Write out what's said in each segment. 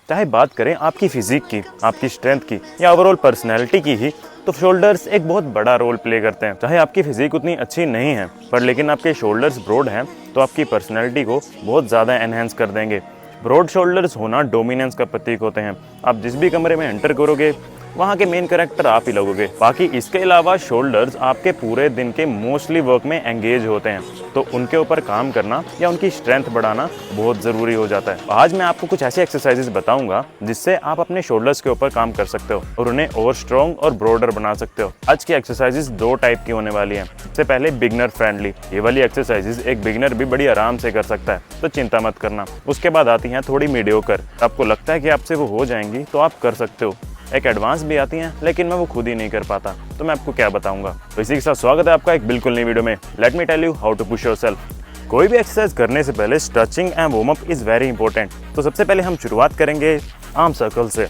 चाहे बात करें आपकी फिजिक की, आपकी स्ट्रेंथ की या ओवरऑल पर्सनैलिटी की ही, तो शोल्डर्स एक बहुत बड़ा रोल प्ले करते हैं। चाहे आपकी फिजिक उतनी अच्छी नहीं है, पर लेकिन आपके शोल्डर्स ब्रॉड हैं तो आपकी पर्सनैलिटी को बहुत ज़्यादा एनहेंस कर देंगे। ब्रॉड शोल्डर्स होना डोमिनेंस का प्रतीक होते हैं। आप जिस भी कमरे में एंटर करोगे वहाँ के मेन कैरेक्टर आप ही लगोगे। बाकी इसके अलावा शोल्डर्स आपके पूरे दिन के मोस्टली वर्क में एंगेज होते हैं, तो उनके ऊपर काम करना या उनकी स्ट्रेंथ बढ़ाना बहुत ज़रूरी हो जाता है। आज मैं आपको कुछ ऐसे एक्सरसाइजेस बताऊंगा जिससे आप अपने शोल्डर्स के ऊपर काम कर सकते हो और उन्हें और स्ट्रॉन्ग और ब्रॉडर बना सकते हो। आज की एक्सरसाइजेस दो टाइप की होने वाली हैं। सबसे पहले बिगनर फ्रेंडली, ये वाली एक्सरसाइजेस एक बिगनर भी बड़ी आराम से कर सकता है, तो चिंता मत करना। उसके बाद आती हैं थोड़ी मीडियोकर, आपको लगता है कि आपसे वो हो जाएंगी तो आप कर सकते हो। एक एडवांस भी आती हैं, लेकिन मैं वो खुद ही नहीं कर पाता, तो मैं आपको क्या बताऊंगा। तो इसी के साथ स्वागत है आपका एक बिल्कुल नई वीडियो में। Let me tell you how to push yourself. कोई भी एक्सरसाइज करने से पहले stretching and warm up is very important. तो सबसे पहले हम शुरुआत करेंगे आर्म सर्कल से,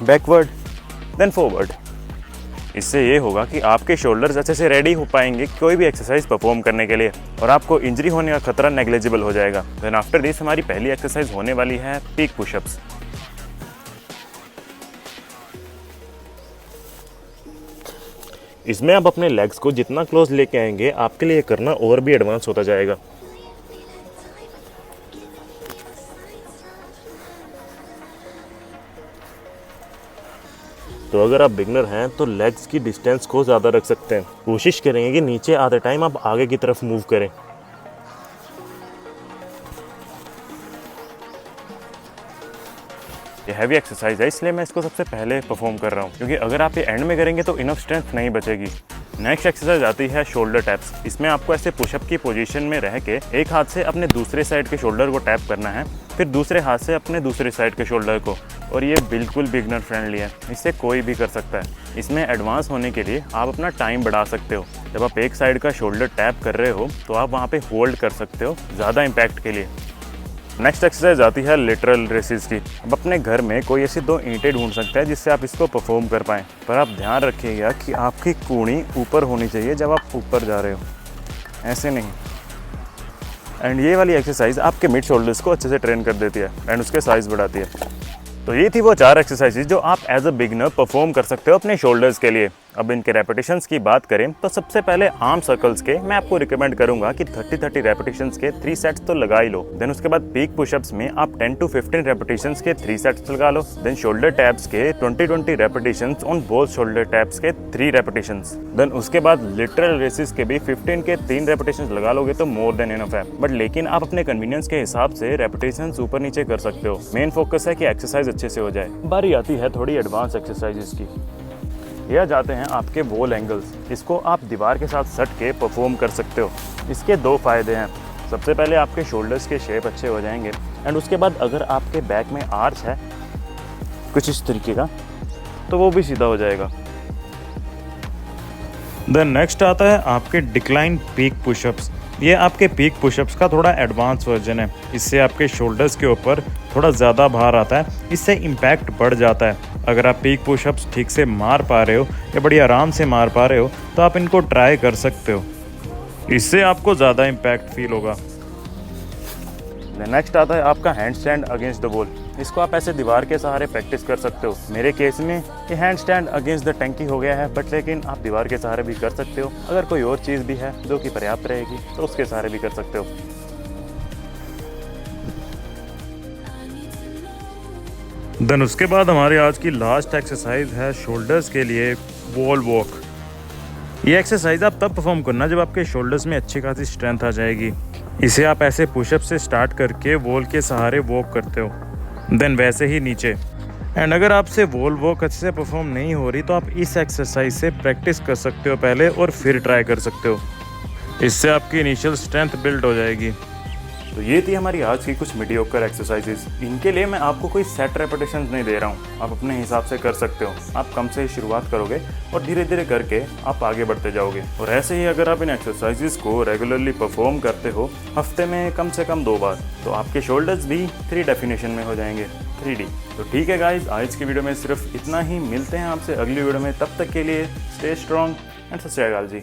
बैकवर्ड देन फॉरवर्ड। इससे ये होगा कि आपके शोल्डर्स अच्छे से रेडी हो पाएंगे कोई भी एक्सरसाइज परफॉर्म करने के लिए, और आपको इंजरी होने का खतरा नेग्लिजिबल हो जाएगा। देन आफ्टर दिस हमारी पहली एक्सरसाइज होने वाली है पीक पुशअप्स। इसमें आप अपने लेग्स को जितना क्लोज लेके आएंगे आपके लिए करना और भी एडवांस होता जाएगा। तो अगर आप बिगनर हैं तो लेग्स की डिस्टेंस को ज़्यादा रख सकते हैं। कोशिश करेंगे कि नीचे आते टाइम आप आगे की तरफ मूव करें। ये हैवी एक्सरसाइज है, इसलिए मैं इसको सबसे पहले परफॉर्म कर रहा हूँ, क्योंकि अगर आप ये एंड में करेंगे तो इनफ स्ट्रेंथ नहीं बचेगी। नेक्स्ट एक्सरसाइज आती है शोल्डर टैप्स। इसमें आपको ऐसे पुशअप की पोजीशन में रह के एक हाथ से अपने दूसरे साइड के शोल्डर को टैप करना है, फिर दूसरे हाथ से अपने दूसरे साइड के शोल्डर को, और ये बिल्कुल बिगनर फ्रेंडली है, इससे कोई भी कर सकता है। इसमें एडवांस होने के लिए आप अपना टाइम बढ़ा सकते हो। जब आप एक साइड का शोल्डर टैप कर रहे हो तो आप वहाँ पे होल्ड कर सकते हो ज़्यादा इम्पैक्ट के लिए। नेक्स्ट एक्सरसाइज आती है लेटरल रेसिस की। अब अपने घर में कोई ऐसी दो ईंटें ढूंढ सकता है जिससे आप इसको परफॉर्म कर पाएँ, पर आप ध्यान रखिएगा कि आपकी कूहनी ऊपर होनी चाहिए जब आप ऊपर जा रहे हो, ऐसे नहीं। एंड ये वाली एक्सरसाइज आपके मिड शोल्डर्स को अच्छे से ट्रेन कर देती है एंड उसके साइज बढ़ाती है। तो ये थी वो 4 एक्सरसाइजेज जो आप एज अ बिगनर परफॉर्म कर सकते हो अपने शोल्डर्स के लिए। अब इनके रेपिटेशंस की बात करें तो सबसे पहले आर्म सर्कल्स के मैं आपको रिकमेंड करूंगा कि 30-30 रेपिटेशंस के 3 सेट्स तो लगा ही लो। देन उसके बाद पीक पुशअप्स में आप 10 to 15 रेपिटेशंस के 3 सेट्स लगा लो। देन शोल्डर टैप्स के 20-20 repetitions on both shoulder taps के 3 रेपिटेशंस। देन उसके बाद लिटरल रेसिस के भी 15 के 3 रेपिटेशंस लगा लोगे तो मोर देन इनफ है। बट लेकिन आप अपने कन्वीनियंस के हिसाब से रेपिटेशंस ऊपर नीचे कर सकते हो। मेन फोकस है कि एक्सरसाइज अच्छे से हो जाए। बारी आती है थोड़ी एडवांस एक्सरसाइजेस की। यह जाते हैं आपके वॉल एंगल्स। इसको आप दीवार के साथ सट के परफॉर्म कर सकते हो। इसके 2 फायदे हैं। सबसे पहले आपके शोल्डर्स के शेप अच्छे हो जाएंगे, एंड उसके बाद अगर आपके बैक में आर्च है कुछ इस तरीके का तो वो भी सीधा हो जाएगा। देन नेक्स्ट आता है आपके डिक्लाइन पीक पुशअप्स। ये आपके पीक पुशअप्स का थोड़ा एडवांस वर्जन है। इससे आपके शोल्डर्स के ऊपर थोड़ा ज़्यादा भार आता है, इससे इम्पैक्ट बढ़ जाता है। अगर आप पीक पुशअप्स ठीक से मार पा रहे हो या बड़ी आराम से मार पा रहे हो तो आप इनको ट्राई कर सकते हो, इससे आपको ज़्यादा इम्पैक्ट फील होगा। नेक्स्ट आता है आपका hand stand against the wall. इसको आप ऐसे दीवार के सहारे प्रैक्टिस कर सकते हो। मेरे केस में ये हैंड स्टैंड अगेंस्ट द टंकी हो गया है, बट लेकिन आप दीवार के सहारे भी कर सकते हो। अगर कोई और चीज़ भी है जो कि पर्याप्त रहेगी तो उसके सहारे भी कर सकते हो। देन उसके बाद हमारी आज की लास्ट एक्सरसाइज है शोल्डर्स के लिए वॉल वॉक। ये एक्सरसाइज आप तब परफॉर्म करना जब आपके शोल्डर्स में अच्छी खासी स्ट्रेंथ आ जाएगी। इसे आप ऐसे पुशअप से स्टार्ट करके वॉल के सहारे वॉक करते हो, देन वैसे ही नीचे। एंड अगर आपसे वॉल वॉक अच्छे से परफॉर्म नहीं हो रही तो आप इस एक्सरसाइज से प्रैक्टिस कर सकते हो पहले, और फिर ट्राई कर सकते हो। इससे आपकी इनिशियल स्ट्रेंथ बिल्ड हो जाएगी। तो ये थी हमारी आज की कुछ मीडियोकर एक्सरसाइजेस। इनके लिए मैं आपको कोई सेट रेपिटेशंस नहीं दे रहा हूँ, आप अपने हिसाब से कर सकते हो। आप कम से ही शुरुआत करोगे और धीरे धीरे करके आप आगे बढ़ते जाओगे। और ऐसे ही अगर आप इन एक्सरसाइजेस को रेगुलरली परफॉर्म करते हो हफ्ते में कम से कम 2 बार, तो आपके शोल्डर्स भी 3 डेफिनेशन में हो जाएंगे, 3D। तो ठीक है गाइज, आज की वीडियो में सिर्फ इतना ही। मिलते हैं आपसे अगली वीडियो में, तब तक के लिए स्टे स्ट्रॉन्ग एंड सत श्री अकाल जी।